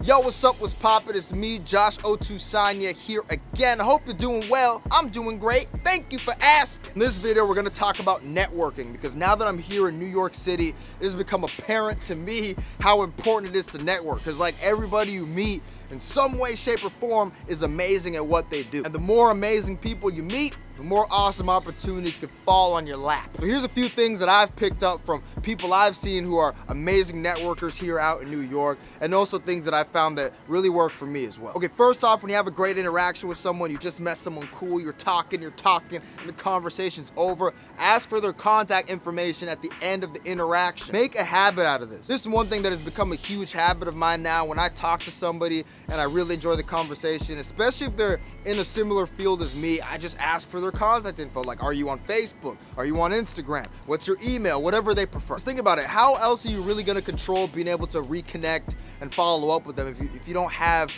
Yo, what's up, what's poppin'? It's me, Josh Otusanya here again. I hope you're doing well. I'm doing great. Thank you for asking. In this video, we're gonna talk about networking because now that I'm here in New York City, it has become apparent to me how important it is to network. Because like everybody you meet in some way, shape, or form is amazing at what they do. And the more amazing people you meet, the more awesome opportunities can fall on your lap. So here's a few things that I've picked up from people I've seen who are amazing networkers here out in New York, and also things that I found that really work for me as well. Okay, first off, when you have a great interaction with someone, you just met someone cool, you're talking, and the conversation's over, ask for their contact information at the end of the interaction. Make a habit out of this. This is one thing that has become a huge habit of mine now. When I talk to somebody and I really enjoy the conversation, especially if they're in a similar field as me, I just ask for their contact info. Like, are you on Facebook? Are you on Instagram? What's your email? Whatever they prefer. Just think about it. How else are you really gonna control being able to reconnect and follow up with them if you don't have,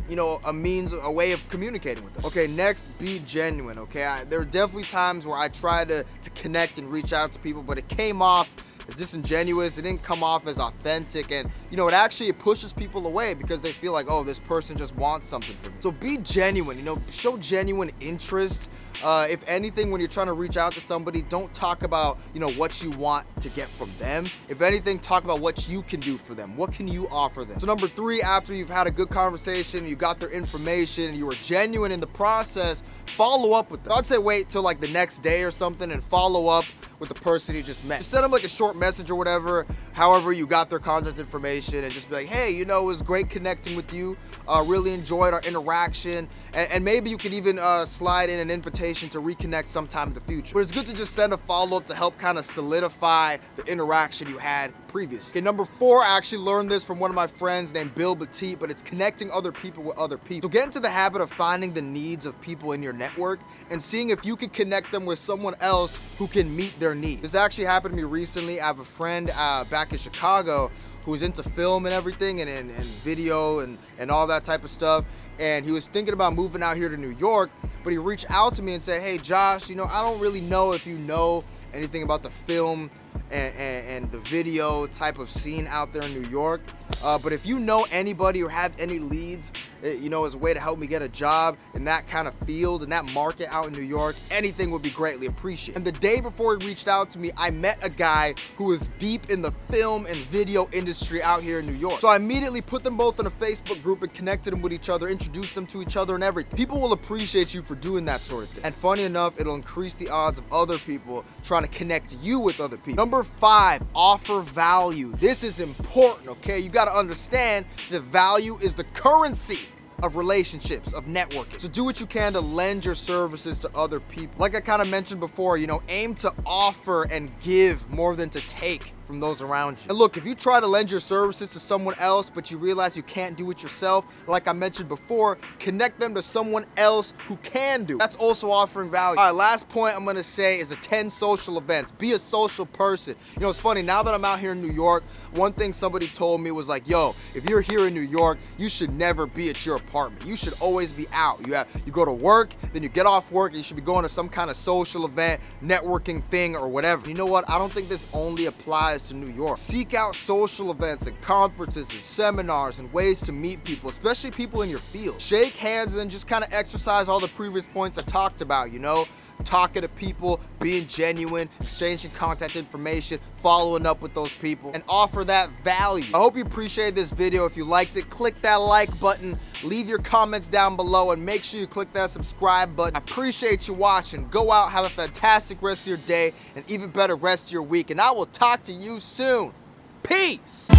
you know, a way of communicating with them? Okay, next, be genuine, okay? There are definitely times where I try to connect and reach out to people, but it came off as disingenuous. It didn't come off as authentic, and you know, it pushes people away because they feel like, oh, this person just wants something from me. So be genuine, you know, show genuine interest. If anything, when you're trying to reach out to somebody, don't talk about, you know, what you want to get from them. If anything, talk about what you can do for them. What can you offer them? So number 3, after you've had a good conversation, you got their information, and you were genuine in the process, follow up with them. I'd say wait till like the next day or something and follow up with the person you just met. Just send them like a short message or whatever, however you got their contact information, and just be like, hey, you know, it was great connecting with you. Really enjoyed our interaction. And maybe you could even slide in an invitation to reconnect sometime in the future. But it's good to just send a follow-up to help kind of solidify the interaction you had previously. Okay, number 4, I actually learned this from one of my friends named Bill Petit, but it's connecting other people with other people. So get into the habit of finding the needs of people in your network and seeing if you can connect them with someone else who can meet their needs. This actually happened to me recently. I have a friend back in Chicago who's into film and everything, and video and all that type of stuff. And he was thinking about moving out here to New York, but he reached out to me and said, hey, Josh, you know, I don't really know if you know anything about the film and the video type of scene out there in New York. But if you know anybody or have any leads, you know, as a way to help me get a job in that kind of field, in that market out in New York, anything would be greatly appreciated. And the day before he reached out to me, I met a guy who was deep in the film and video industry out here in New York. So I immediately put them both in a Facebook group and connected them with each other, introduced them to each other and everything. People will appreciate you for doing that sort of thing. And funny enough, it'll increase the odds of other people trying to connect you with other people. Number 5, offer value. This is important, okay? You gotta understand that value is the currency of relationships, of networking. So do what you can to lend your services to other people. Like I kind of mentioned before, you know, aim to offer and give more than to take from those around you. And look, if you try to lend your services to someone else, but you realize you can't do it yourself, like I mentioned before, connect them to someone else who can do it. That's also offering value. All right, last point I'm gonna say is attend social events. Be a social person. You know, it's funny, now that I'm out here in New York, one thing somebody told me was like, yo, if you're here in New York, you should never be at your apartment. You should always be out. You go to work, then you get off work, and you should be going to some kind of social event, networking thing, or whatever. You know what? I don't think this only applies to New York. Seek out social events and conferences and seminars and ways to meet people, especially people in your field. Shake hands and then just kind of exercise all the previous points I talked about, you know? Talking to people, being genuine, exchanging contact information, following up with those people, and offer that value. I hope you appreciated this video. If you liked it, click that like button, leave your comments down below, and make sure you click that subscribe button. I appreciate you watching. Go out, have a fantastic rest of your day, and even better rest of your week, and I will talk to you soon. Peace!